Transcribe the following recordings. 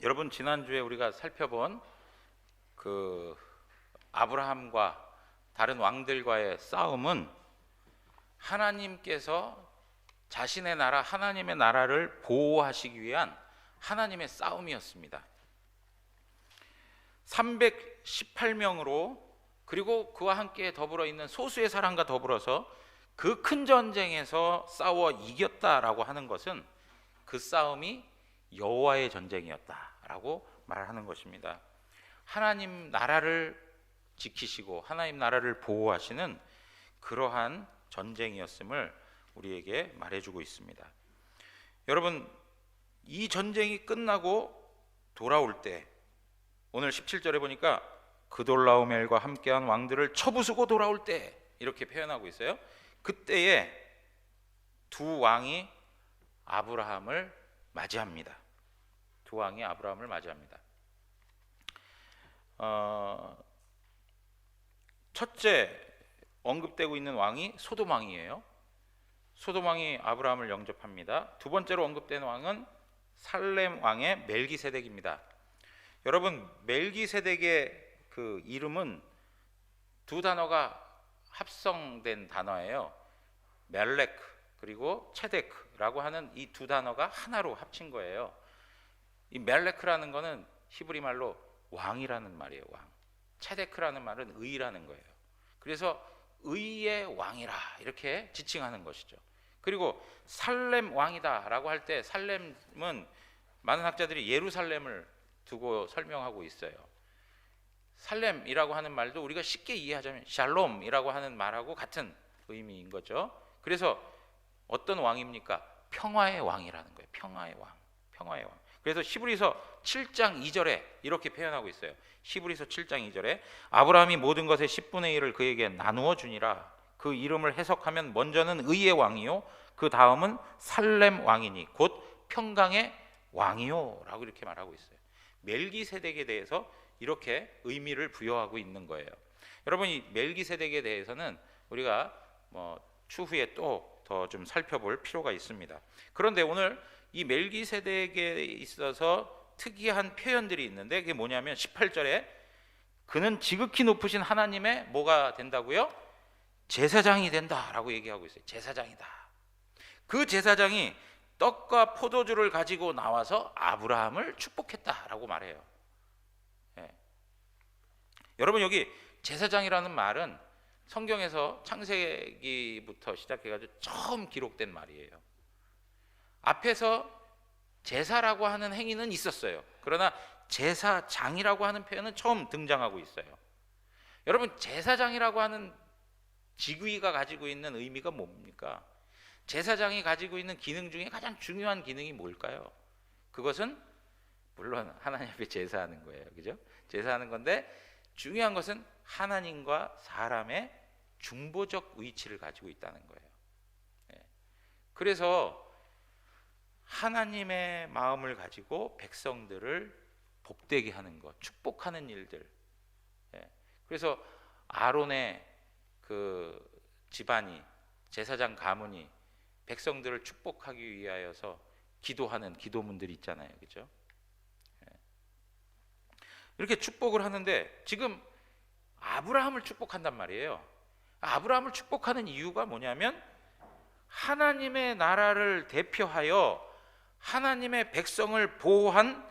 여러분, 지난주에 우리가 살펴본 그 아브라함과 다른 왕들과의 싸움은 하나님께서 자신의 나라, 하나님의 나라를 보호하시기 위한 하나님의 싸움이었습니다. 318명으로 그리고 그와 함께 더불어 있는 소수의 사람과 더불어서 그 큰 전쟁에서 싸워 이겼다라고 하는 것은 그 싸움이 여호와의 전쟁이었다라고 말하는 것입니다. 하나님 나라를 지키시고 하나님 나라를 보호하시는 그러한 전쟁이었음을 우리에게 말해주고 있습니다. 여러분, 이 전쟁이 끝나고 돌아올 때, 오늘 17절에 보니까 그돌라오멜과 함께한 왕들을 쳐부수고 돌아올 때 이렇게 표현하고 있어요. 그때에 두 왕이 아브라함을 맞이합니다. 두 왕이 아브라함을 맞이합니다. 첫째 언급되고 있는 왕이 소돔 왕이에요. 소돔 왕이 아브라함을 영접합니다. 두 번째로 언급된 왕은 살렘 왕의 멜기세덱입니다. 여러분, 멜기세덱의 그 이름은 두 단어가 합성된 단어예요. 멜렉 그리고 체데크라고 하는 이 두 단어가 하나로 합친 거예요. 이 멜렉이라는 거는 히브리 말로 왕이라는 말이에요. 왕. 체데크라는 말은 의라는 거예요. 그래서 의의 왕이라 이렇게 지칭하는 것이죠. 그리고 살렘 왕이다라고 할 때 살렘은 많은 학자들이 예루살렘을 두고 설명하고 있어요. 살렘이라고 하는 말도 우리가 쉽게 이해하자면 샬롬이라고 하는 말하고 같은 의미인 거죠. 그래서 어떤 왕입니까? 평화의 왕이라는 거예요. 평화의 왕. 평화의 왕. 그래서 히브리서 7장 2절에 이렇게 표현하고 있어요. 히브리서 7장 2절에 아브라함이 모든 것의 10분의 1을 그에게 나누어 주니라. 그 이름을 해석하면 먼저는 의의 왕이요 그 다음은 살렘 왕이니 곧 평강의 왕이요 라고 이렇게 말하고 있어요. 멜기세덱에 대해서 이렇게 의미를 부여하고 있는 거예요. 여러분, 이 멜기세덱에 대해서는 우리가 추후에 또 더 좀 살펴볼 필요가 있습니다. 그런데 오늘 이 멜기세덱에 있어서 특이한 표현들이 있는데 그게 뭐냐면 18절에 그는 지극히 높으신 하나님의 뭐가 된다고요? 제사장이 된다라고 얘기하고 있어요. 제사장이다. 그 제사장이 떡과 포도주를 가지고 나와서 아브라함을 축복했다라고 말해요. 여러분, 여기 제사장이라는 말은 성경에서 창세기부터 시작해가지고 처음 기록된 말이에요. 앞에서 제사라고 하는 행위는 있었어요. 그러나 제사장이라고 하는 표현은 처음 등장하고 있어요. 여러분, 제사장이라고 하는 직위가 가지고 있는 의미가 뭡니까? 제사장이 가지고 있는 기능 중에 가장 중요한 기능이 뭘까요? 그것은 물론 하나님 앞에 제사하는 거예요. 그죠? 제사하는 건데 중요한 것은 하나님과 사람의 중보적 위치를 가지고 있다는 거예요. 그래서 하나님의 마음을 가지고 백성들을 복되게 하는 것, 축복하는 일들. 그래서 아론의 그 집안이, 제사장 가문이 백성들을 축복하기 위하여서 기도하는 기도문들이 있잖아요. 그죠? 이렇게 축복을 하는데 지금 아브라함을 축복한단 말이에요. 아브라함을 축복하는 이유가 뭐냐면 하나님의 나라를 대표하여 하나님의 백성을 보호한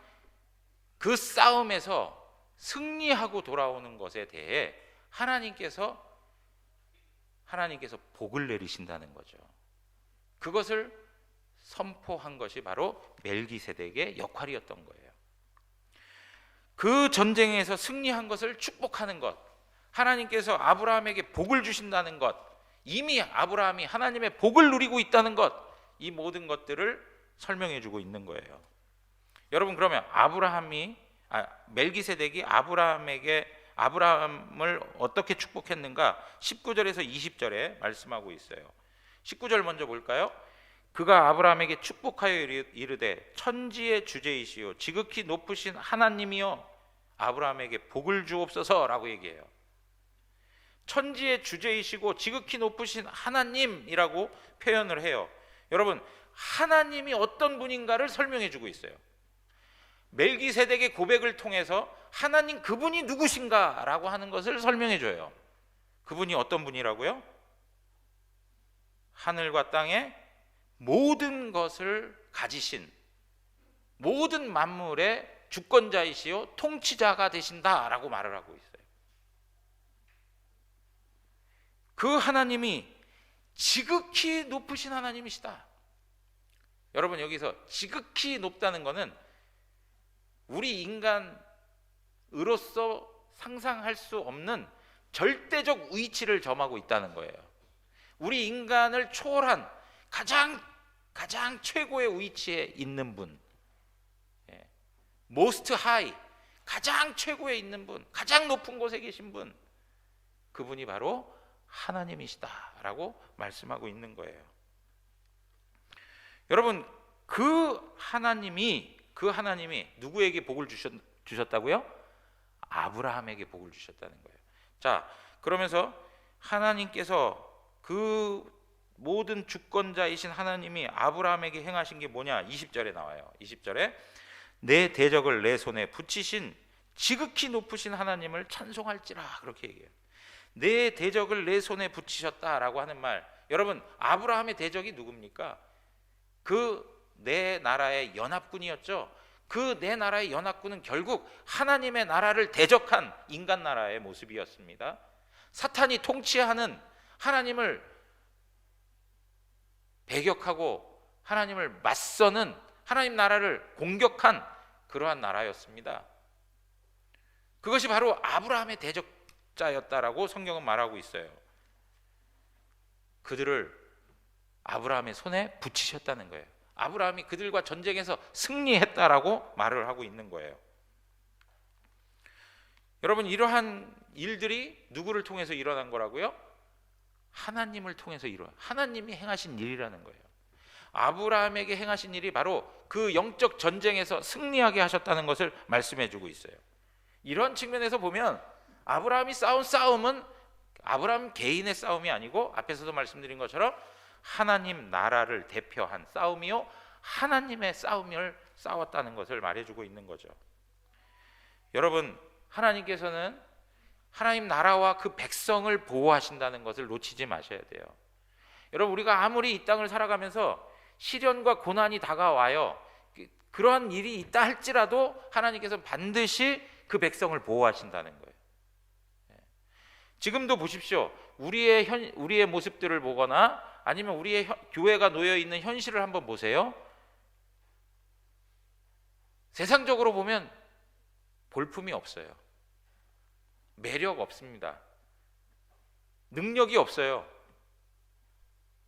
그 싸움에서 승리하고 돌아오는 것에 대해 하나님께서 복을 내리신다는 거죠. 그것을 선포한 것이 바로 멜기세덱의 역할이었던 거예요. 그 전쟁에서 승리한 것을 축복하는 것, 하나님께서 아브라함에게 복을 주신다는 것, 이미 아브라함이 하나님의 복을 누리고 있다는 것, 이 모든 것들을 설명해 주고 있는 거예요. 여러분, 그러면 멜기세덱이 아브라함을 어떻게 축복했는가? 19절에서 20절에 말씀하고 있어요. 19절 먼저 볼까요? 그가 아브라함에게 축복하여 이르되 천지의 주제이시오 지극히 높으신 하나님이여 아브라함에게 복을 주옵소서라고 얘기해요. 천지의 주제이시고 지극히 높으신 하나님이라고 표현을 해요. 여러분, 하나님이 어떤 분인가를 설명해 주고 있어요. 멜기세덱의 고백을 통해서 하나님 그분이 누구신가라고 하는 것을 설명해 줘요. 그분이 어떤 분이라고요? 하늘과 땅의 모든 것을 가지신 모든 만물의 주권자이시요 통치자가 되신다라고 말을 하고 있어요. 그 하나님이 지극히 높으신 하나님이시다. 여러분, 여기서 지극히 높다는 것은 우리 인간으로서 상상할 수 없는 절대적 위치를 점하고 있다는 거예요. 우리 인간을 초월한 가장 최고의 위치에 있는 분, most high, 가장 최고에 있는 분, 가장 높은 곳에 계신 분, 그분이 바로 하나님이시다라고 말씀하고 있는 거예요. 여러분, 그 하나님이 누구에게 복을 주셨다고요? 아브라함에게 복을 주셨다는 거예요. 자, 그러면서 하나님께서 그 모든 주권자이신 하나님이 아브라함에게 행하신 게 뭐냐? 20절에 나와요. 20절에 내 대적을 내 손에 붙이신 지극히 높으신 하나님을 찬송할지라, 그렇게 얘기해요. 내 대적을 내 손에 붙이셨다라고 하는 말, 여러분, 아브라함의 대적이 누굽니까? 그 내 나라의 연합군이었죠. 그 내 나라의 연합군은 결국 하나님의 나라를 대적한 인간 나라의 모습이었습니다. 사탄이 통치하는, 하나님을 배격하고 하나님을 맞서는, 하나님 나라를 공격한 그러한 나라였습니다. 그것이 바로 아브라함의 대적자였다라고 성경은 말하고 있어요. 그들을 아브라함의 손에 붙이셨다는 거예요. 아브라함이 그들과 전쟁에서 승리했다라고 말을 하고 있는 거예요. 여러분, 이러한 일들이 누구를 통해서 일어난 거라고요? 하나님을 통해서 하나님이 행하신 일이라는 거예요. 아브라함에게 행하신 일이 바로 그 영적 전쟁에서 승리하게 하셨다는 것을 말씀해 주고 있어요. 이런 측면에서 보면 아브라함이 싸운 싸움은 아브라함 개인의 싸움이 아니고, 앞에서도 말씀드린 것처럼 하나님 나라를 대표한 싸움이요, 하나님의 싸움을 싸웠다는 것을 말해주고 있는 거죠. 여러분, 하나님께서는 하나님 나라와 그 백성을 보호하신다는 것을 놓치지 마셔야 돼요. 여러분, 우리가 아무리 이 땅을 살아가면서 시련과 고난이 다가와요, 그러한 일이 있다 할지라도 하나님께서 반드시 그 백성을 보호하신다는 거예요. 지금도 보십시오. 우리의 모습들을 보거나 아니면 우리의 교회가 놓여 있는 현실을 한번 보세요. 세상적으로 보면 볼품이 없어요. 매력 없습니다. 능력이 없어요.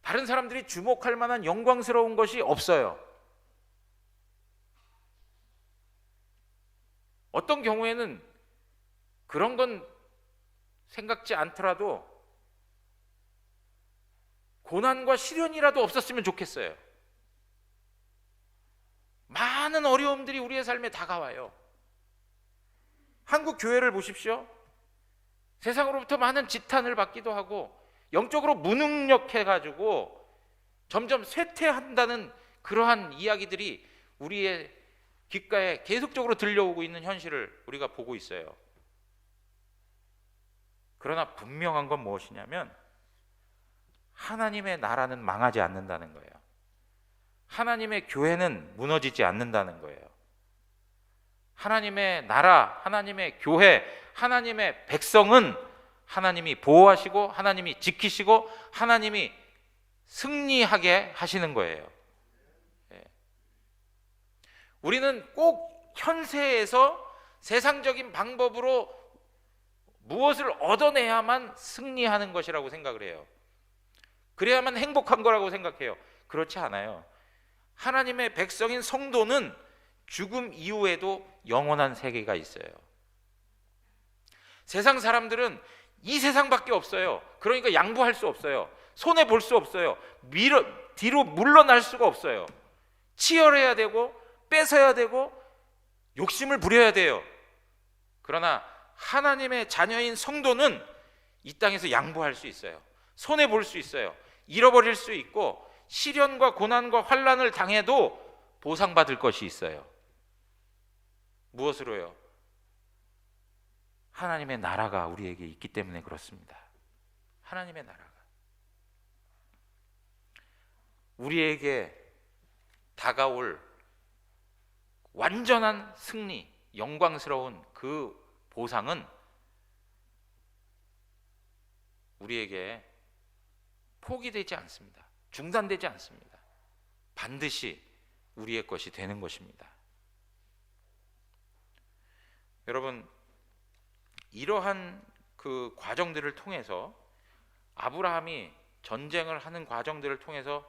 다른 사람들이 주목할 만한 영광스러운 것이 없어요. 어떤 경우에는 그런 건 생각지 않더라도 고난과 시련이라도 없었으면 좋겠어요. 많은 어려움들이 우리의 삶에 다가와요. 한국 교회를 보십시오. 세상으로부터 많은 지탄을 받기도 하고 영적으로 무능력해가지고 점점 쇠퇴한다는 그러한 이야기들이 우리의 귓가에 계속적으로 들려오고 있는 현실을 우리가 보고 있어요. 그러나 분명한 건 무엇이냐면 하나님의 나라는 망하지 않는다는 거예요. 하나님의 교회는 무너지지 않는다는 거예요. 하나님의 나라, 하나님의 교회, 하나님의 백성은 하나님이 보호하시고 하나님이 지키시고 하나님이 승리하게 하시는 거예요. 우리는 꼭 현세에서 세상적인 방법으로 무엇을 얻어내야만 승리하는 것이라고 생각을 해요. 그래야만 행복한 거라고 생각해요. 그렇지 않아요. 하나님의 백성인 성도는 죽음 이후에도 영원한 세계가 있어요. 세상 사람들은 이 세상밖에 없어요. 그러니까 양보할 수 없어요. 손해 볼 수 없어요. 뒤로 물러날 수가 없어요. 치열해야 되고 뺏어야 되고 욕심을 부려야 돼요. 그러나 하나님의 자녀인 성도는 이 땅에서 양보할 수 있어요. 손해 볼 수 있어요. 잃어버릴 수 있고 시련과 고난과 환난을 당해도 보상받을 것이 있어요. 무엇으로요? 하나님의 나라가 우리에게 있기 때문에 그렇습니다. 하나님의 나라가 우리에게 다가올 완전한 승리, 영광스러운 그 보상은 우리에게 포기되지 않습니다. 중단되지 않습니다. 반드시 우리의 것이 되는 것입니다. 여러분, 이러한 그 과정들을 통해서 아브라함이 전쟁을 하는 과정들을 통해서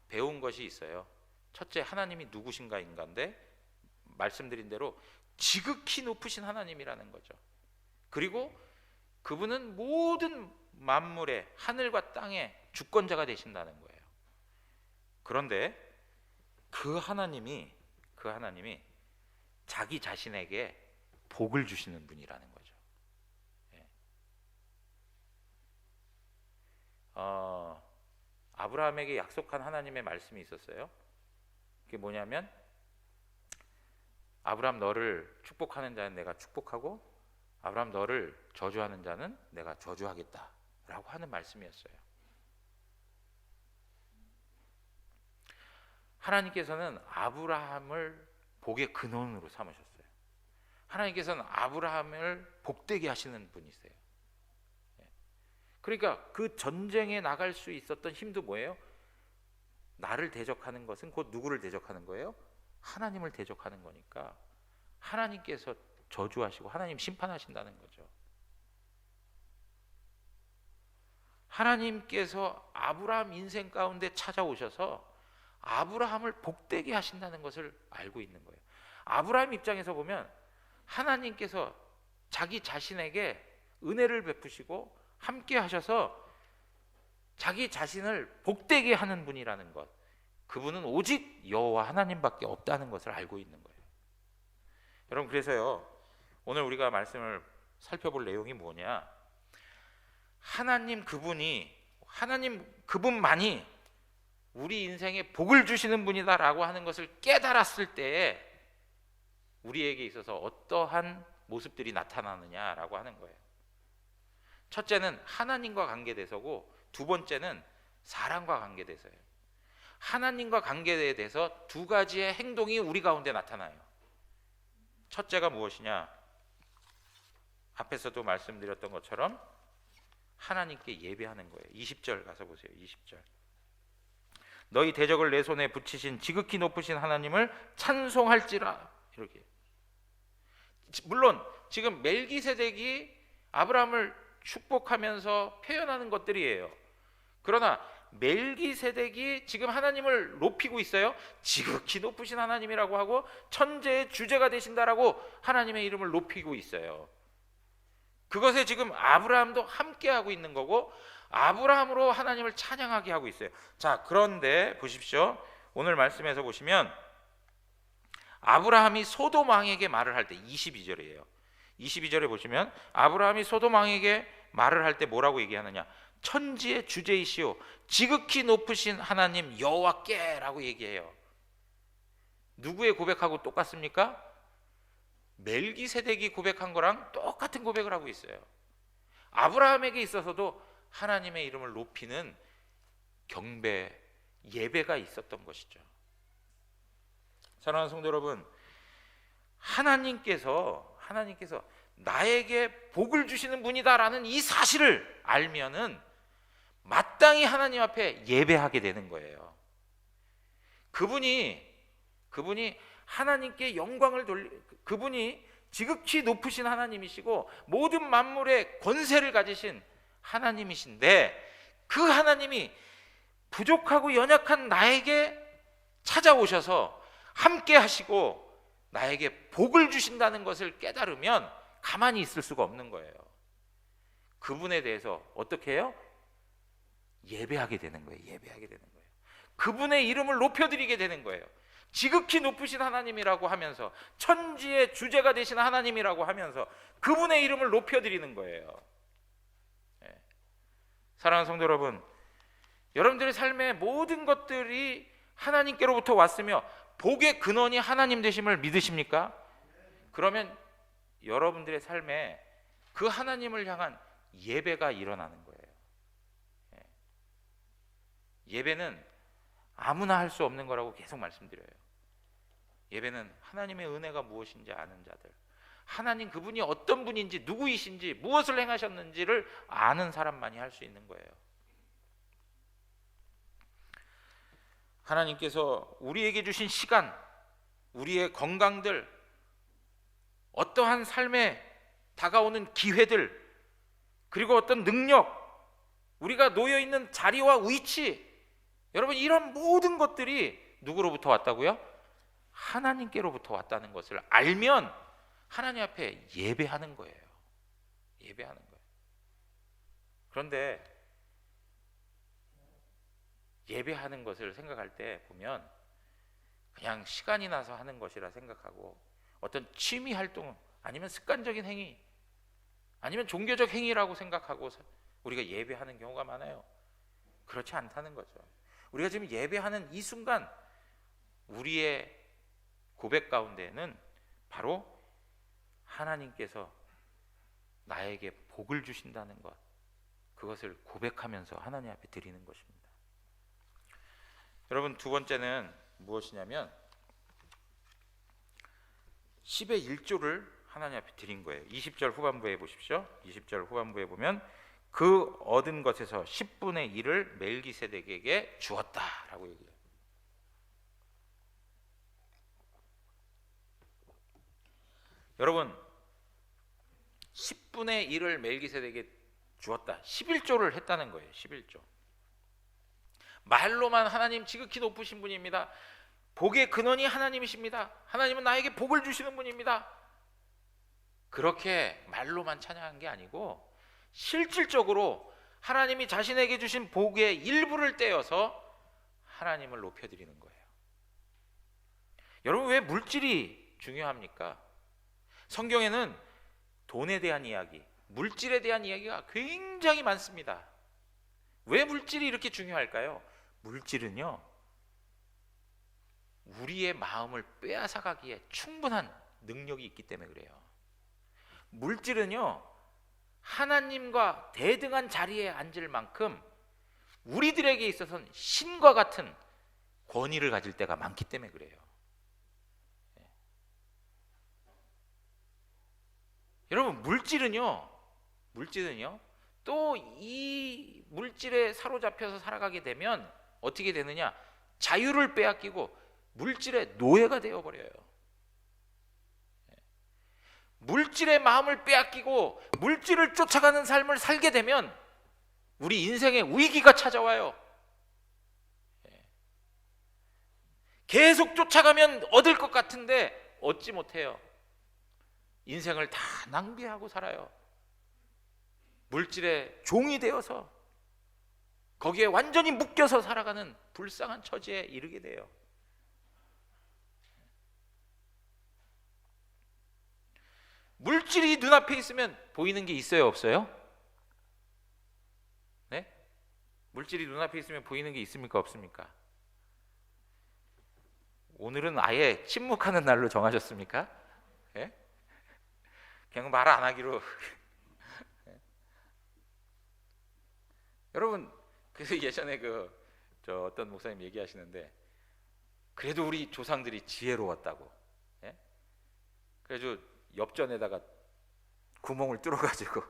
배운 것이 있어요. 첫째, 하나님이 누구신가인가인데 말씀드린 대로 지극히 높으신 하나님이라는 거죠. 그리고 그분은 모든 만물의 하늘과 땅의 주권자가 되신다는 거예요. 그런데 그 하나님이 자기 자신에게 복을 주시는 분이라는 거죠. 아브라함에게 약속한 하나님의 말씀이 있었어요. 그게 뭐냐면 아브라함 너를 축복하는 자는 내가 축복하고 아브라함 너를 저주하는 자는 내가 저주하겠다 라고 하는 말씀이었어요. 하나님께서는 아브라함을 복의 근원으로 삼으셨어요. 하나님께서는 아브라함을 복되게 하시는 분이세요. 그러니까 그 전쟁에 나갈 수 있었던 힘도 뭐예요? 나를 대적하는 것은 곧 누구를 대적하는 거예요? 하나님을 대적하는 거니까 하나님께서 저주하시고 하나님 심판하신다는 거죠. 하나님께서 아브라함 인생 가운데 찾아오셔서 아브라함을 복되게 하신다는 것을 알고 있는 거예요. 아브라함 입장에서 보면 하나님께서 자기 자신에게 은혜를 베푸시고 함께 하셔서 자기 자신을 복되게 하는 분이라는 것, 그분은 오직 여호와 하나님밖에 없다는 것을 알고 있는 거예요. 여러분, 그래서요 오늘 우리가 말씀을 살펴볼 내용이 뭐냐, 하나님 그분만이 우리 인생에 복을 주시는 분이다라고 하는 것을 깨달았을 때에 우리에게 있어서 어떠한 모습들이 나타나느냐라고 하는 거예요. 첫째는 하나님과 관계돼서고 두 번째는 사람과 관계돼서예요. 하나님과 관계에 대해서 두 가지의 행동이 우리 가운데 나타나요. 첫째가 무엇이냐? 앞에서도 말씀드렸던 것처럼 하나님께 예배하는 거예요. 20절 가서 보세요. 20절. 너희 대적을 내 손에 붙이신 지극히 높으신 하나님을 찬송할지라. 이렇게. 물론 지금 멜기세덱이 아브라함을 축복하면서 표현하는 것들이에요. 그러나 멜기세덱이 지금 하나님을 높이고 있어요. 지극히 높으신 하나님이라고 하고 천재의 주제가 되신다라고 하나님의 이름을 높이고 있어요. 그것에 지금 아브라함도 함께 하고 있는 거고 아브라함으로 하나님을 찬양하게 하고 있어요. 자, 그런데 보십시오. 오늘 말씀에서 보시면 아브라함이 소돔 왕에게 말을 할 때 22절이에요. 22절에 보시면 아브라함이 소돔 왕에게 말을 할 때 뭐라고 얘기하느냐? 천지의 주제이시오 지극히 높으신 하나님 여호와께라고 얘기해요. 누구의 고백하고 똑같습니까? 멜기세덱이 고백한 거랑 똑같은 고백을 하고 있어요. 아브라함에게 있어서도 하나님의 이름을 높이는 경배, 예배가 있었던 것이죠. 사랑하는 성도 여러분, 하나님께서 나에게 복을 주시는 분이다라는 이 사실을 알면은 마땅히 하나님 앞에 예배하게 되는 거예요. 그분이 하나님께 영광을 그분이 지극히 높으신 하나님이시고 모든 만물의 권세를 가지신 하나님이신데 그 하나님이 부족하고 연약한 나에게 찾아오셔서 함께 하시고 나에게 복을 주신다는 것을 깨달으면 가만히 있을 수가 없는 거예요. 그분에 대해서 어떻게 해요? 예배하게 되는 거예요. 예배하게 되는 거예요. 그분의 이름을 높여드리게 되는 거예요. 지극히 높으신 하나님이라고 하면서 천지의 주제가 되신 하나님이라고 하면서 그분의 이름을 높여드리는 거예요. 사랑하는 성도 여러분, 여러분들의 삶의 모든 것들이 하나님께로부터 왔으며 복의 근원이 하나님 되심을 믿으십니까? 그러면 여러분들의 삶에 그 하나님을 향한 예배가 일어나는 거예요. 예배는 아무나 할 수 없는 거라고 계속 말씀드려요. 예배는 하나님의 은혜가 무엇인지 아는 자들, 하나님 그분이 어떤 분인지, 누구이신지, 무엇을 행하셨는지를 아는 사람만이 할 수 있는 거예요. 하나님께서 우리에게 주신 시간, 우리의 건강들, 어떠한 삶에 다가오는 기회들, 그리고 어떤 능력, 우리가 놓여있는 자리와 위치, 여러분 이런 모든 것들이 누구로부터 왔다고요? 하나님께로부터 왔다는 것을 알면 하나님 앞에 예배하는 거예요. 예배하는 거예요. 그런데 예배하는 것을 생각할 때 보면 그냥 시간이 나서 하는 것이라 생각하고, 어떤 취미 활동 아니면 습관적인 행위 아니면 종교적 행위라고 생각하고 우리가 예배하는 경우가 많아요. 그렇지 않다는 거죠. 우리가 지금 예배하는 이 순간 우리의 고백 가운데에는 바로 하나님께서 나에게 복을 주신다는 것, 그것을 고백하면서 하나님 앞에 드리는 것입니다. 여러분, 두 번째는 무엇이냐면 10의 1조를 하나님 앞에 드린 거예요. 20절 후반부에 보십시오. 20절 후반부에 보면 그 얻은 것에서 10분의 1을 멜기세덱에게 주었다라고 얘기해요. 여러분, 10분의 1을 멜기세덱에게 주었다. 11조를 했다는 거예요. 11조. 말로만 하나님 지극히 높으신 분입니다. 복의 근원이 하나님이십니다. 하나님은 나에게 복을 주시는 분입니다. 그렇게 말로만 찬양한 게 아니고 실질적으로 하나님이 자신에게 주신 복의 일부를 떼어서 하나님을 높여드리는 거예요. 여러분, 왜 물질이 중요합니까? 성경에는 돈에 대한 이야기, 물질에 대한 이야기가 굉장히 많습니다. 왜 물질이 이렇게 중요할까요? 물질은요, 우리의 마음을 빼앗아가기에 충분한 능력이 있기 때문에 그래요. 물질은요, 하나님과 대등한 자리에 앉을 만큼 우리들에게 있어서는 신과 같은 권위를 가질 때가 많기 때문에 그래요. 여러분, 물질은요 또 이 물질에 사로잡혀서 살아가게 되면 어떻게 되느냐? 자유를 빼앗기고 물질의 노예가 되어버려요. 물질의 마음을 빼앗기고 물질을 쫓아가는 삶을 살게 되면 우리 인생에 위기가 찾아와요. 계속 쫓아가면 얻을 것 같은데 얻지 못해요. 인생을 다 낭비하고 살아요. 물질의 종이 되어서 거기에 완전히 묶여서 살아가는 불쌍한 처지에 이르게 돼요. 물질이 눈앞에 있으면 보이는 게 있어요, 없어요? 네? 물질이 눈앞에 있으면 보이는 게 있습니까, 없습니까? 오늘은 아예 침묵하는 날로 정하셨습니까? 네? 그냥 말 안 하기로. 여러분, 그래서 예전에 저 어떤 목사님 얘기하시는데, 그래도 우리 조상들이 지혜로웠다고. 예? 그래서 엽전에다가 구멍을 뚫어가지고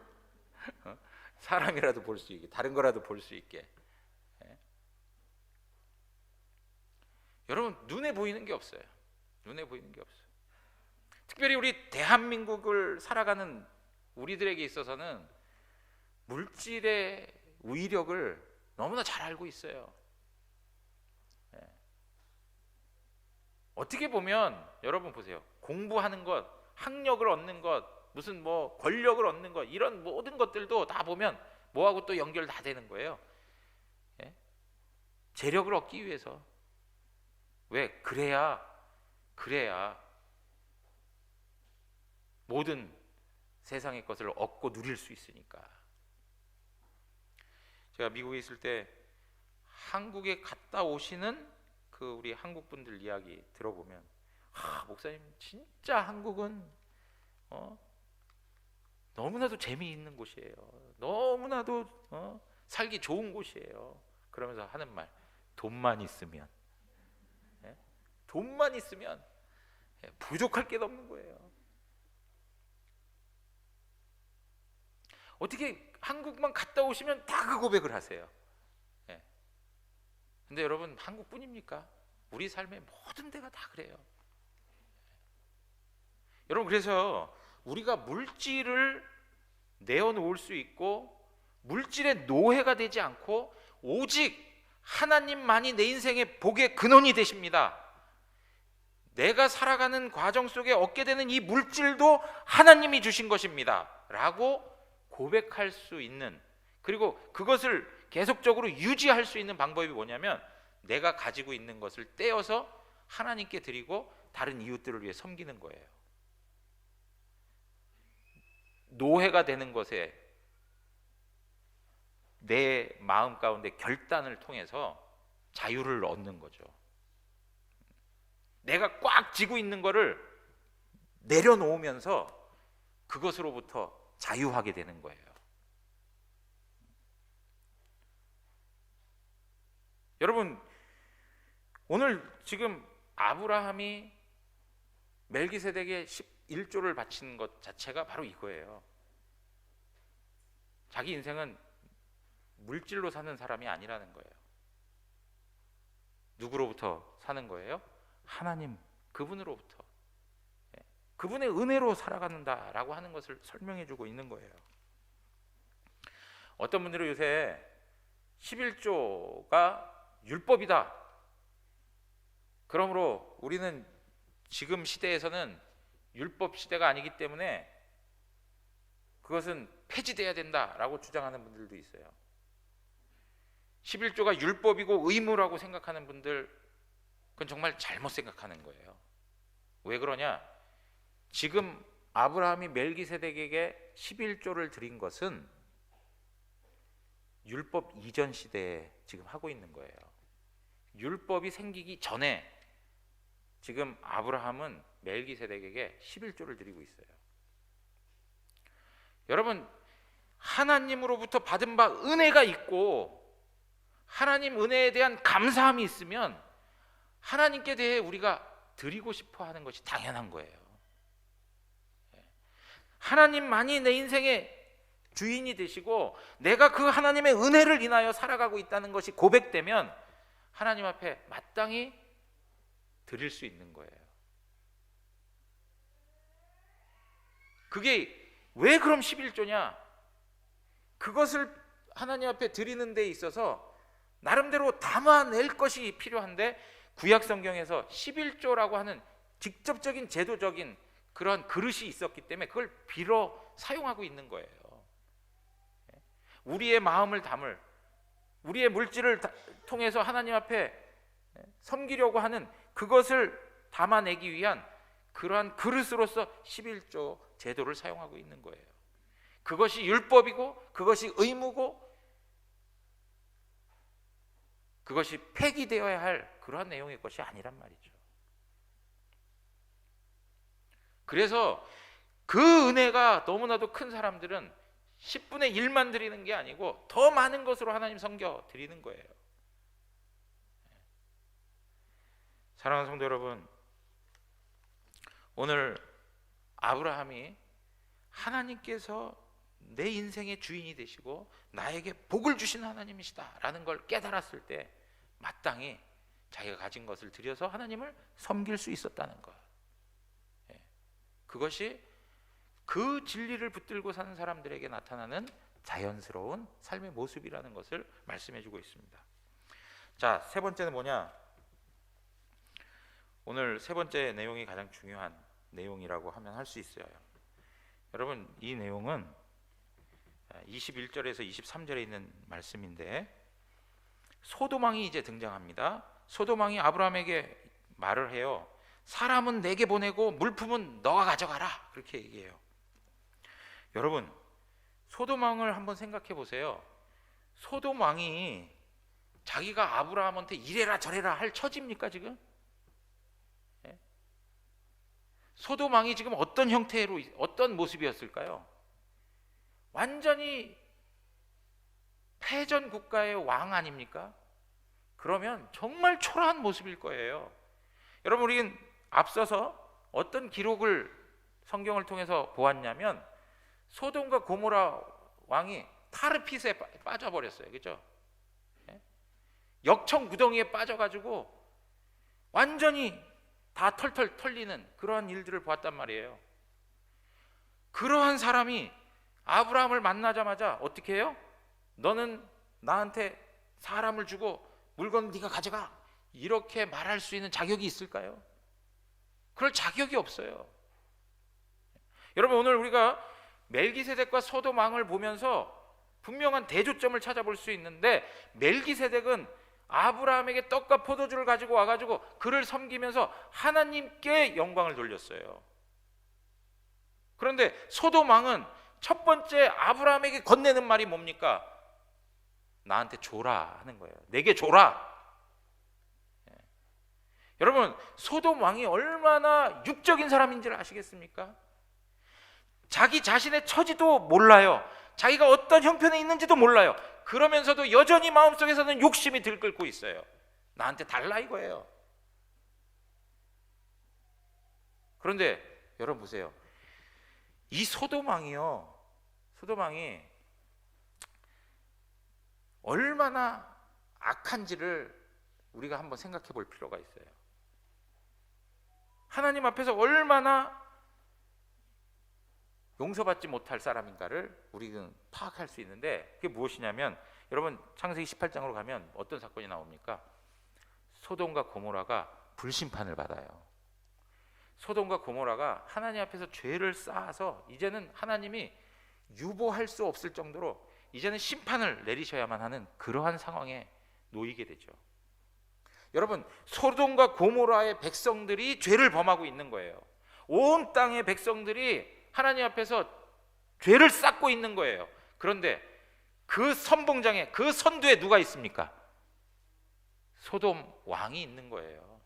사람이라도 볼 수 있게, 다른 거라도 볼 수 있게. 예? 여러분, 눈에 보이는 게 없어요. 눈에 보이는 게 없어요. 특별히 우리 대한민국을 살아가는 우리들에게 있어서는 물질의 위력을 너무나 잘 알고 있어요. 예. 어떻게 보면 여러분 보세요. 공부하는 것, 학력을 얻는 것, 무슨 뭐 권력을 얻는 것, 이런 모든 것들도 다 보면 뭐하고 또 연결 다 되는 거예요. 예? 재력을 얻기 위해서. 왜? 그래야 모든 세상의 것을 얻고 누릴 수 있으니까. 제가 미국에 있을 때 한국에 갔다 오시는 우리 한국 분들 이야기 들어보면, 목사님 진짜 한국은 너무나도 재미있는 곳이에요. 너무나도 살기 좋은 곳이에요. 그러면서 하는 말, 돈만 있으면, 예? 돈만 있으면 부족할 게 없는 거예요. 어떻게 한국만 갔다 오시면 다 그 고백을 하세요. 예. 근데 여러분, 한국뿐입니까? 우리 삶의 모든 데가 다 그래요. 여러분, 그래서 우리가 물질을 내어놓을 수 있고 물질의 노예가 되지 않고 오직 하나님만이 내 인생의 복의 근원이 되십니다. 내가 살아가는 과정 속에 얻게 되는 이 물질도 하나님이 주신 것입니다 라고 고백할 수 있는, 그리고 그것을 계속적으로 유지할 수 있는 방법이 뭐냐면 내가 가지고 있는 것을 떼어서 하나님께 드리고 다른 이웃들을 위해 섬기는 거예요. 노예가 되는 것에 내 마음 가운데 결단을 통해서 자유를 얻는 거죠. 내가 꽉 쥐고 있는 거를 내려놓으면서 그것으로부터 자유하게 되는 거예요. 여러분, 오늘 지금 아브라함이 멜기세덱에 11조를 바치는 것 자체가 바로 이거예요. 자기 인생은 물질로 사는 사람이 아니라는 거예요. 누구로부터 사는 거예요? 하나님, 그분으로부터, 그분의 은혜로 살아간다라고 하는 것을 설명해 주고 있는 거예요. 어떤 분들은 요새 11조가 율법이다, 그러므로 우리는 지금 시대에서는 율법 시대가 아니기 때문에 그것은 폐지돼야 된다라고 주장하는 분들도 있어요. 11조가 율법이고 의무라고 생각하는 분들, 그건 정말 잘못 생각하는 거예요. 왜 그러냐? 지금 아브라함이 멜기세덱에게 11조를 드린 것은 율법 이전 시대에 지금 하고 있는 거예요. 율법이 생기기 전에 지금 아브라함은 멜기세덱에게 11조를 드리고 있어요. 여러분, 하나님으로부터 받은 바 은혜가 있고 하나님 은혜에 대한 감사함이 있으면 하나님께 대해 우리가 드리고 싶어 하는 것이 당연한 거예요. 하나님만이 내 인생의 주인이 되시고 내가 그 하나님의 은혜를 인하여 살아가고 있다는 것이 고백되면 하나님 앞에 마땅히 드릴 수 있는 거예요. 그게 왜 그럼 11조냐? 그것을 하나님 앞에 드리는 데 있어서 나름대로 담아낼 것이 필요한데 구약 성경에서 11조라고 하는 직접적인 제도적인 그런 그릇이 있었기 때문에 그걸 빌어 사용하고 있는 거예요. 우리의 마음을 담을, 우리의 물질을 통해서 하나님 앞에 섬기려고 하는 그것을 담아내기 위한 그러한 그릇으로서 11조 제도를 사용하고 있는 거예요. 그것이 율법이고 그것이 의무고 그것이 폐기되어야 할 그러한 내용의 것이 아니란 말이죠. 그래서 그 은혜가 너무나도 큰 사람들은 10분의 1만 드리는 게 아니고 더 많은 것으로 하나님 섬겨 드리는 거예요. 사랑하는 성도 여러분, 오늘 아브라함이 하나님께서 내 인생의 주인이 되시고 나에게 복을 주신 하나님이시다라는 걸 깨달았을 때 마땅히 자기가 가진 것을 들여서 하나님을 섬길 수 있었다는 것, 그것이 그 진리를 붙들고 사는 사람들에게 나타나는 자연스러운 삶의 모습이라는 것을 말씀해 주고 있습니다. 자, 세 번째는 뭐냐? 오늘 세 번째 내용이 가장 중요한 내용이라고 하면 할 수 있어요. 여러분, 이 내용은 21절에서 23절에 있는 말씀인데 소돔왕이 이제 등장합니다. 소돔왕이 아브라함에게 말을 해요. 사람은 내게 보내고 물품은 너가 가져가라, 그렇게 얘기해요. 여러분, 소돔왕을 한번 생각해 보세요. 소돔왕이 자기가 아브라함한테 이래라 저래라 할 처지입니까 지금? 소돔 왕이 지금 어떤 형태로 어떤 모습이었을까요? 완전히 패전 국가의 왕 아닙니까? 그러면 정말 초라한 모습일 거예요. 여러분, 우리는 앞서서 어떤 기록을 성경을 통해서 보았냐면 소돔과 고모라 왕이 타르핏에 빠져버렸어요. 그렇죠? 역청 구덩이에 빠져가지고 완전히 다 털털 털리는 그러한 일들을 보았단 말이에요. 그러한 사람이 아브라함을 만나자마자 어떻게 해요? 너는 나한테 사람을 주고 물건 네가 가져가, 이렇게 말할 수 있는 자격이 있을까요? 그럴 자격이 없어요. 여러분, 오늘 우리가 멜기세덱과 소돔 왕을 보면서 분명한 대조점을 찾아볼 수 있는데, 멜기세덱은 아브라함에게 떡과 포도주를 가지고 와가지고 그를 섬기면서 하나님께 영광을 돌렸어요. 그런데 소돔 왕은 첫 번째 아브라함에게 건네는 말이 뭡니까? 나한테 줘라 하는 거예요. 내게 줘라. 여러분, 소돔 왕이 얼마나 육적인 사람인지를 아시겠습니까? 자기 자신의 처지도 몰라요. 자기가 어떤 형편에 있는지도 몰라요. 그러면서도 여전히 마음속에서는 욕심이 들끓고 있어요. 나한테 달라 이거예요. 그런데 여러분 보세요. 이 소돔 왕이요, 소돔 왕이 얼마나 악한지를 우리가 한번 생각해 볼 필요가 있어요. 하나님 앞에서 얼마나 용서받지 못할 사람인가를 우리는 파악할 수 있는데, 그게 무엇이냐면, 여러분 창세기 18장으로 가면 어떤 사건이 나옵니까? 소돔과 고모라가 불심판을 받아요. 소돔과 고모라가 하나님 앞에서 죄를 쌓아서 이제는 하나님이 유보할 수 없을 정도로 이제는 심판을 내리셔야만 하는 그러한 상황에 놓이게 되죠. 여러분, 소돔과 고모라의 백성들이 죄를 범하고 있는 거예요. 온 땅의 백성들이 하나님 앞에서 죄를 쌓고 있는 거예요. 그런데 그 선봉장에, 그 선두에 누가 있습니까? 소돔 왕이 있는 거예요.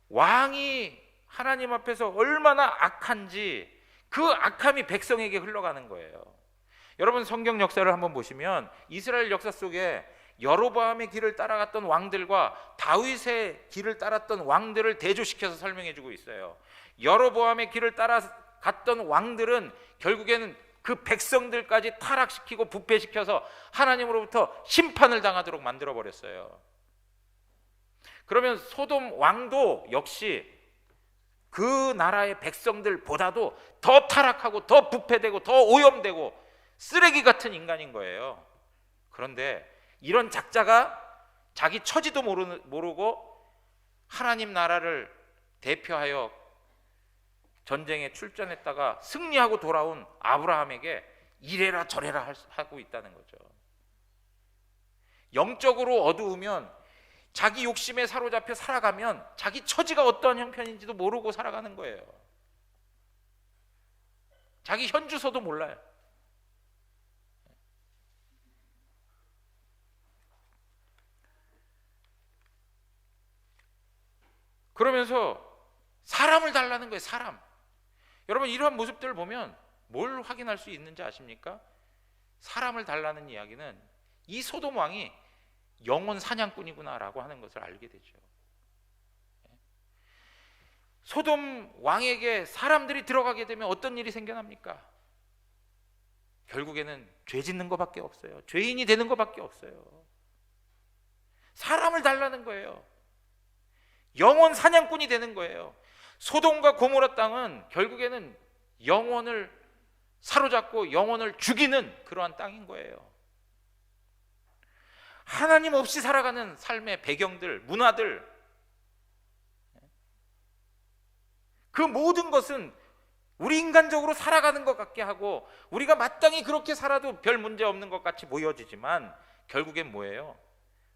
왕이 하나님 앞에서 얼마나 악한지 그 악함이 백성에게 흘러가는 거예요. 여러분, 성경 역사를 한번 보시면 이스라엘 역사 속에 여로보암의 길을 따라갔던 왕들과 다윗의 길을 따랐던 왕들을 대조시켜서 설명해 주고 있어요. 여로보암의 길을 따라갔던 왕들은 결국에는 그 백성들까지 타락시키고 부패시켜서 하나님으로부터 심판을 당하도록 만들어 버렸어요. 그러면 소돔 왕도 역시 그 나라의 백성들보다도 더 타락하고 더 부패되고 더 오염되고 쓰레기 같은 인간인 거예요. 그런데 이런 작자가 자기 처지도 모르고 하나님 나라를 대표하여 전쟁에 출전했다가 승리하고 돌아온 아브라함에게 이래라 저래라 하고 있다는 거죠. 영적으로 어두우면, 자기 욕심에 사로잡혀 살아가면 자기 처지가 어떠한 형편인지도 모르고 살아가는 거예요. 자기 현주소도 몰라요. 그러면서 사람을 달라는 거예요. 사람. 여러분, 이러한 모습들을 보면 뭘 확인할 수 있는지 아십니까? 사람을 달라는 이야기는 이 소돔 왕이 영혼 사냥꾼이구나라고 하는 것을 알게 되죠. 소돔 왕에게 사람들이 들어가게 되면 어떤 일이 생겨납니까? 결국에는 죄 짓는 것밖에 없어요. 죄인이 되는 것밖에 없어요. 사람을 달라는 거예요. 영혼 사냥꾼이 되는 거예요. 소돔과 고모라 땅은 결국에는 영혼을 사로잡고 영혼을 죽이는 그러한 땅인 거예요. 하나님 없이 살아가는 삶의 배경들, 문화들, 그 모든 것은 우리 인간적으로 살아가는 것 같게 하고 우리가 마땅히 그렇게 살아도 별 문제 없는 것 같이 보여지지만 결국엔 뭐예요?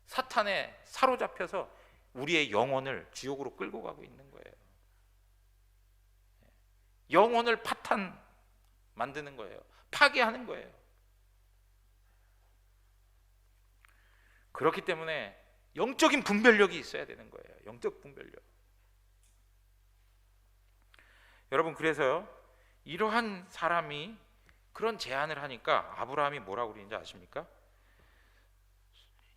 사탄에 사로잡혀서 우리의 영혼을 지옥으로 끌고 가고 있는 거예요. 영혼을 파탄 만드는 거예요. 파괴하는 거예요. 그렇기 때문에 영적인 분별력이 있어야 되는 거예요. 영적 분별력. 여러분, 그래서요, 이러한 사람이 그런 제안을 하니까 아브라함이 뭐라고 그러는지 아십니까?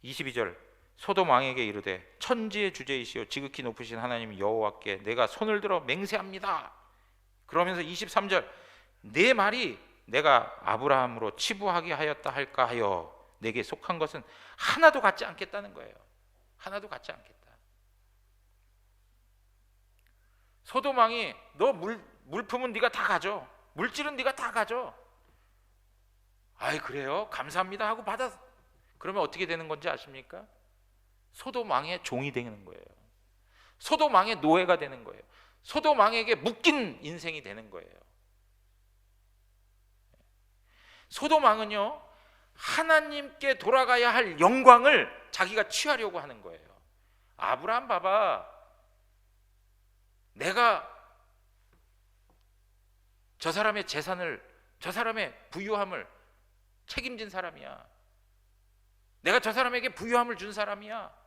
22절, 소돔 왕에게 이르되 천지의 주제이시오 지극히 높으신 하나님 여호와께 내가 손을 들어 맹세합니다. 그러면서 23절, 내 말이 내가 아브라함으로 치부하게 하였다 할까 하여 내게 속한 것은 하나도 갖지 않겠다는 거예요. 하나도 갖지 않겠다. 소돔 왕이 너 물품은 네가 다 가져, 물질은 네가 다 가져. 아이 그래요? 감사합니다 하고 받아. 그러면 어떻게 되는 건지 아십니까? 소돔 왕의 종이 되는 거예요. 소돔 왕의 노예가 되는 거예요. 소돔 왕에게 묶인 인생이 되는 거예요. 소돔 왕은요, 하나님께 돌아가야 할 영광을 자기가 취하려고 하는 거예요. 아브라함 봐봐, 내가 저 사람의 재산을, 저 사람의 부유함을 책임진 사람이야. 내가 저 사람에게 부유함을 준 사람이야.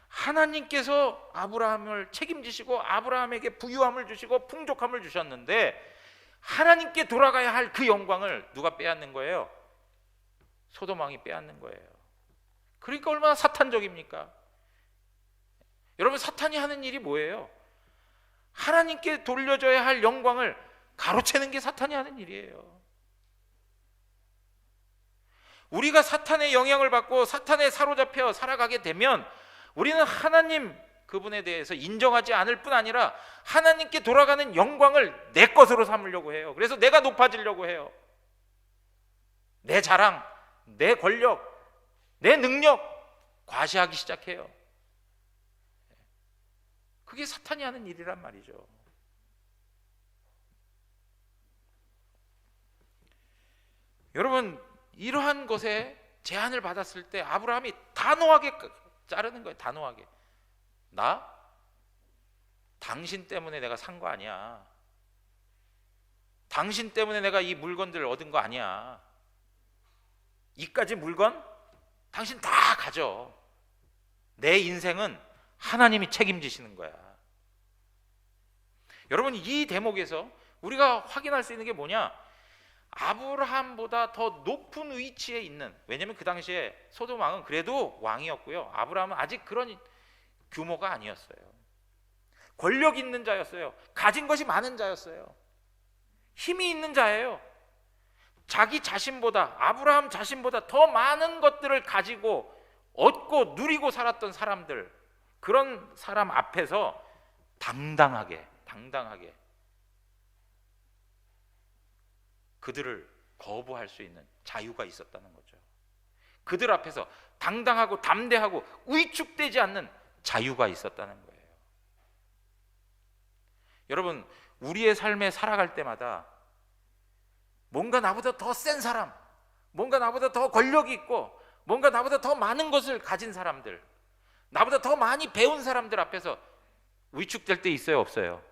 하나님께서 아브라함을 책임지시고 아브라함에게 부유함을 주시고 풍족함을 주셨는데 하나님께 돌아가야 할 그 영광을 누가 빼앗는 거예요? 소돔 왕이 빼앗는 거예요. 그러니까 얼마나 사탄적입니까? 여러분, 사탄이 하는 일이 뭐예요? 하나님께 돌려줘야 할 영광을 가로채는 게 사탄이 하는 일이에요. 우리가 사탄의 영향을 받고 사탄에 사로잡혀 살아가게 되면 우리는 하나님 그분에 대해서 인정하지 않을 뿐 아니라 하나님께 돌아가는 영광을 내 것으로 삼으려고 해요. 그래서 내가 높아지려고 해요. 내 자랑, 내 권력, 내 능력 과시하기 시작해요. 그게 사탄이 하는 일이란 말이죠. 여러분, 이러한 것에 제안을 받았을 때 아브라함이 단호하게 자르는 거예요. 단호하게. 나? 당신 때문에 내가 산 거 아니야. 당신 때문에 내가 이 물건들을 얻은 거 아니야. 이까지 물건 당신 다 가져. 내 인생은 하나님이 책임지시는 거야. 여러분, 이 대목에서 우리가 확인할 수 있는 게 뭐냐? 아브라함보다 더 높은 위치에 있는, 왜냐하면 그 당시에 소돔 왕은 그래도 왕이었고요, 아브라함은 아직 그런 규모가 아니었어요. 권력 있는 자였어요. 가진 것이 많은 자였어요. 힘이 있는 자예요. 자기 자신보다, 아브라함 자신보다 더 많은 것들을 가지고 얻고 누리고 살았던 사람들, 그런 사람 앞에서 당당하게 그들을 거부할 수 있는 자유가 있었다는 거죠. 그들 앞에서 당당하고 담대하고 위축되지 않는 자유가 있었다는 거예요. 여러분, 우리의 삶에 살아갈 때마다 뭔가 나보다 더 센 사람, 뭔가 나보다 더 권력이 있고 뭔가 나보다 더 많은 것을 가진 사람들, 나보다 더 많이 배운 사람들 앞에서 위축될 때 있어요, 없어요?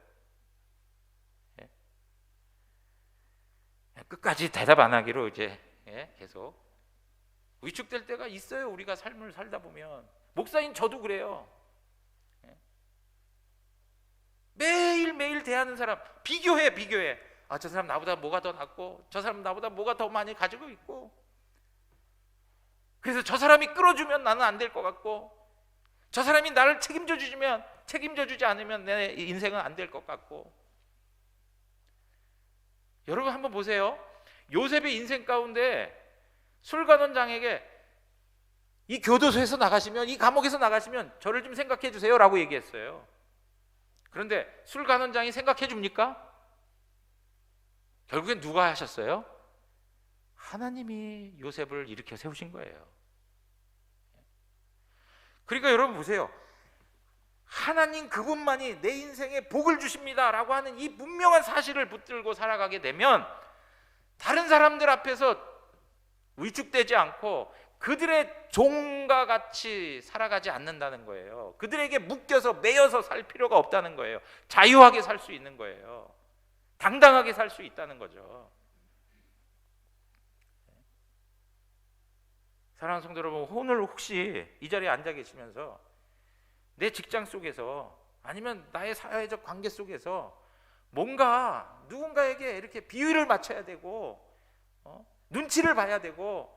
끝까지 대답 안 하기로 이제 계속 위축될 때가 있어요. 우리가 삶을 살다 보면. 목사님 저도 그래요. 매일매일 대하는 사람 비교해. 아, 저 사람 나보다 뭐가 더 낫고 저 사람 나보다 뭐가 더 많이 가지고 있고, 그래서 저 사람이 끌어주면 나는 안 될 것 같고, 저 사람이 나를 책임져 주지 않으면 내 인생은 안 될 것 같고. 여러분 한번 보세요. 요셉의 인생 가운데 술관원장에게 이 교도소에서 나가시면, 이 감옥에서 나가시면 저를 좀 생각해 주세요 라고 얘기했어요. 그런데 술관원장이 생각해 줍니까? 결국엔 누가 하셨어요? 하나님이 요셉을 일으켜 세우신 거예요. 그러니까 여러분 보세요. 하나님 그분만이 내 인생에 복을 주십니다 라고 하는 이 분명한 사실을 붙들고 살아가게 되면 다른 사람들 앞에서 위축되지 않고 그들의 종과 같이 살아가지 않는다는 거예요. 그들에게 묶여서 매여서 살 필요가 없다는 거예요. 자유하게 살 수 있는 거예요. 당당하게 살 수 있다는 거죠. 사랑하는 성도 여러분, 오늘 혹시 이 자리에 앉아 계시면서 내 직장 속에서 아니면 나의 사회적 관계 속에서 뭔가 누군가에게 이렇게 비위를 맞춰야 되고 눈치를 봐야 되고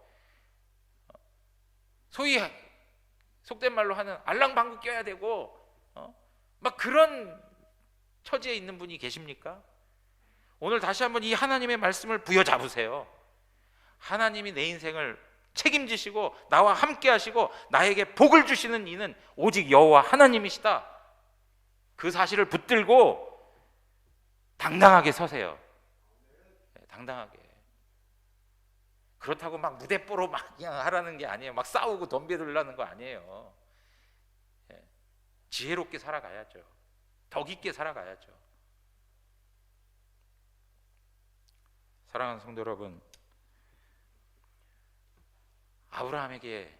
소위 속된 말로 하는 알랑방구 껴야 되고 막 그런 처지에 있는 분이 계십니까? 오늘 다시 한번 이 하나님의 말씀을 부여잡으세요. 하나님이 내 인생을 책임지시고 나와 함께 하시고 나에게 복을 주시는 이는 오직 여호와 하나님이시다. 그 사실을 붙들고 당당하게 서세요. 당당하게. 그렇다고 막 무대뽀로 막 그냥 하라는 게 아니에요. 막 싸우고 덤벼들라는 거 아니에요. 지혜롭게 살아가야죠. 덕 있게 살아가야죠. 사랑하는 성도 여러분, 아브라함에게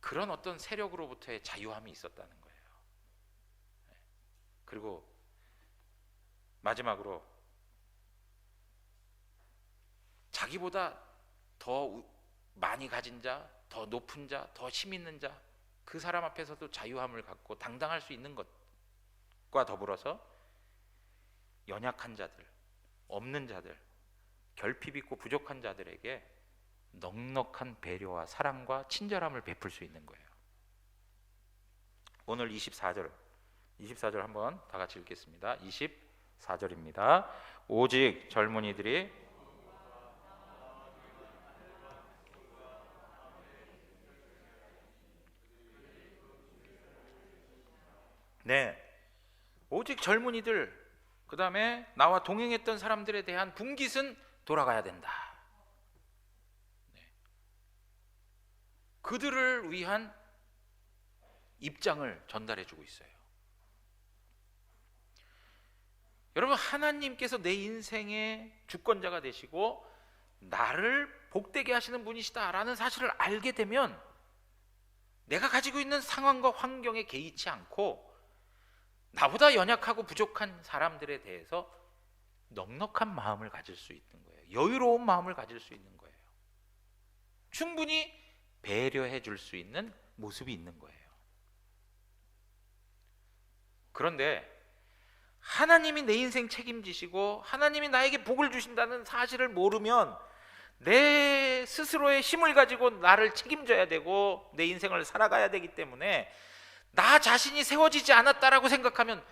그런 어떤 세력으로부터의 자유함이 있었다는 거예요. 그리고 마지막으로 자기보다 더 많이 가진 자, 더 높은 자, 더 힘 있는 자, 그 사람 앞에서도 자유함을 갖고 당당할 수 있는 것과 더불어서 연약한 자들, 없는 자들, 결핍 있고 부족한 자들에게 넉넉한 배려와 사랑과 친절함을 베풀 수 있는 거예요. 오늘 24절 한번 다 같이 읽겠습니다. 24절입니다. 오직 젊은이들이 오직 젊은이들, 그 다음에 나와 동행했던 사람들에 대한 분깃은 돌아가야 된다. 그들을 위한 입장을 전달해주고 있어요. 여러분, 하나님께서 내 인생의 주권자가 되시고 나를 복되게 하시는 분이시다라는 사실을 알게 되면 내가 가지고 있는 상황과 환경에 개의치 않고 나보다 연약하고 부족한 사람들에 대해서 넉넉한 마음을 가질 수 있는 거예요. 여유로운 마음을 가질 수 있는 거예요. 충분히 배려해 줄 수 있는 모습이 있는 거예요. 그런데 하나님이 내 인생 책임지시고 하나님이 나에게 복을 주신다는 사실을 모르면 내 스스로의 힘을 가지고 나를 책임져야 되고 내 인생을 살아가야 되기 때문에 나 자신이 세워지지 않았다라고 생각하면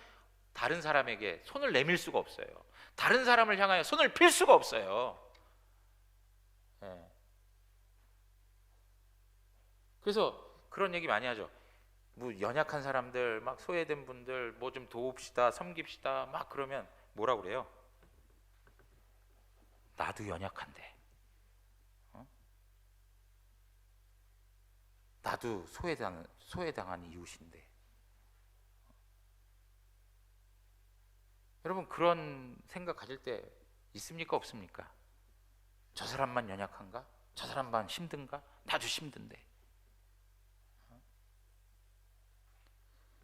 다른 사람에게 손을 내밀 수가 없어요. 다른 사람을 향하여 손을 필 수가 없어요. 그래서 그런 얘기 많이 하죠. 뭐 연약한 사람들, 막 소외된 분들 뭐 좀 도웁시다, 섬깁시다 막 그러면 뭐라 그래요? 나도 연약한데, 나도 소외당한 이웃인데. 여러분, 그런 생각 가질 때 있습니까, 없습니까? 저 사람만 연약한가? 저 사람만 힘든가? 나도 힘든데.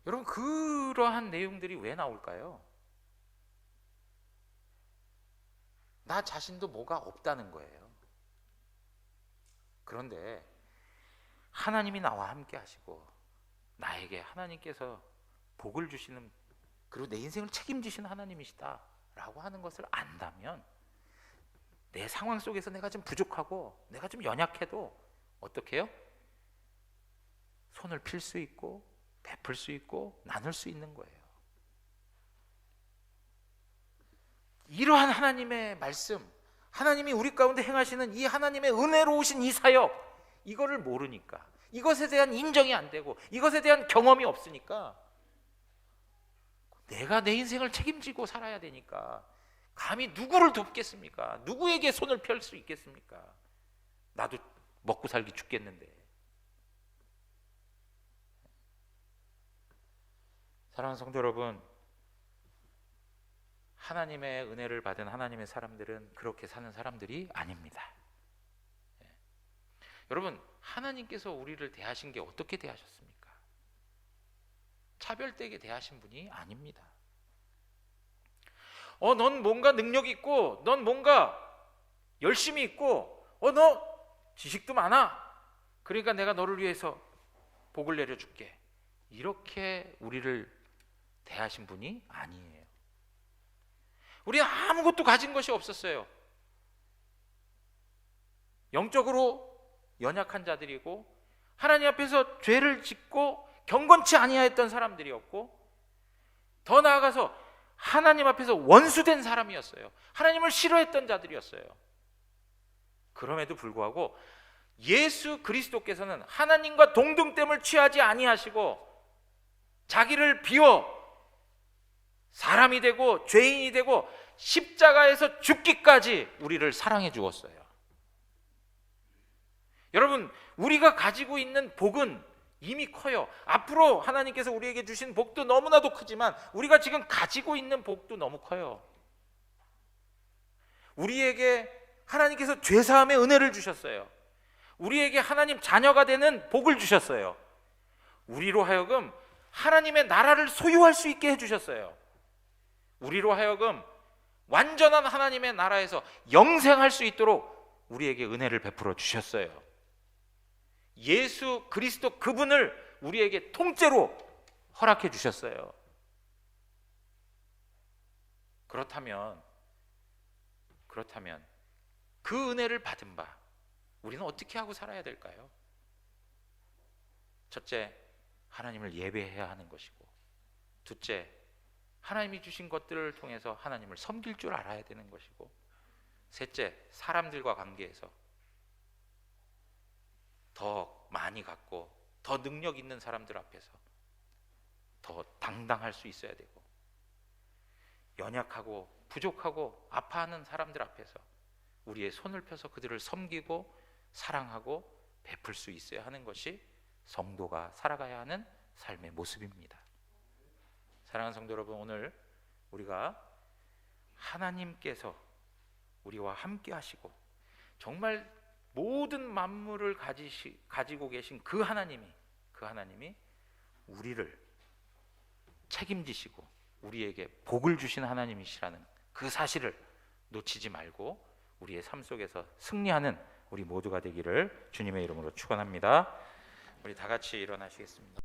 여러분, 그러한 내용들이 왜 나올까요? 나 자신도 뭐가 없다는 거예요. 그런데 하나님이 나와 함께 하시고 나에게 하나님께서 복을 주시는, 그리고 내 인생을 책임지시는 하나님이시다라고 하는 것을 안다면 내 상황 속에서 내가 좀 부족하고 내가 좀 연약해도 어떻게 해요? 손을 필 수 있고 베풀 수 있고 나눌 수 있는 거예요. 이러한 하나님의 말씀, 하나님이 우리 가운데 행하시는 이 하나님의 은혜로우신 이 사역, 이거를 모르니까, 이것에 대한 인정이 안 되고 이것에 대한 경험이 없으니까 내가 내 인생을 책임지고 살아야 되니까 감히 누구를 돕겠습니까? 누구에게 손을 펼 수 있겠습니까? 나도 먹고 살기 죽겠는데. 사랑하는 성도 여러분, 하나님의 은혜를 받은 하나님의 사람들은 그렇게 사는 사람들이 아닙니다. 여러분, 하나님께서 우리를 대하신 게 어떻게 대하셨습니까? 차별되게 대하신 분이 아닙니다. 넌 뭔가 능력 있고, 넌 뭔가 열심히 있고, 너 지식도 많아. 그러니까 내가 너를 위해서 복을 내려줄게. 이렇게 우리를 대하신 분이 아니에요. 우리는 아무것도 가진 것이 없었어요. 영적으로 연약한 자들이고 하나님 앞에서 죄를 짓고 경건치 아니하였던 사람들이었고, 더 나아가서 하나님 앞에서 원수된 사람이었어요. 하나님을 싫어했던 자들이었어요. 그럼에도 불구하고 예수 그리스도께서는 하나님과 동등됨을 취하지 아니하시고 자기를 비워 사람이 되고 죄인이 되고 십자가에서 죽기까지 우리를 사랑해 주었어요. 여러분, 우리가 가지고 있는 복은 이미 커요. 앞으로 하나님께서 우리에게 주신 복도 너무나도 크지만 우리가 지금 가지고 있는 복도 너무 커요. 우리에게 하나님께서 죄사함의 은혜를 주셨어요. 우리에게 하나님 자녀가 되는 복을 주셨어요. 우리로 하여금 하나님의 나라를 소유할 수 있게 해주셨어요. 우리로 하여금 완전한 하나님의 나라에서 영생할 수 있도록 우리에게 은혜를 베풀어 주셨어요. 예수 그리스도 그분을 우리에게 통째로 허락해 주셨어요. 그렇다면 그 은혜를 받은 바 우리는 어떻게 하고 살아야 될까요? 첫째, 하나님을 예배해야 하는 것이고, 둘째, 하나님이 주신 것들을 통해서 하나님을 섬길 줄 알아야 되는 것이고, 셋째, 사람들과 관계에서 더 많이 갖고 더 능력 있는 사람들 앞에서 더 당당할 수 있어야 되고, 연약하고 부족하고 아파하는 사람들 앞에서 우리의 손을 펴서 그들을 섬기고 사랑하고 베풀 수 있어야 하는 것이 성도가 살아가야 하는 삶의 모습입니다. 사랑하는 성도 여러분, 오늘 우리가 하나님께서 우리와 함께 하시고 정말 모든 만물을 가지고 계신 그 하나님이 우리를 책임지시고 우리에게 복을 주신 하나님이시라는 그 사실을 놓치지 말고 우리의 삶 속에서 승리하는 우리 모두가 되기를 주님의 이름으로 축원합니다. 우리 다 같이 일어나시겠습니다.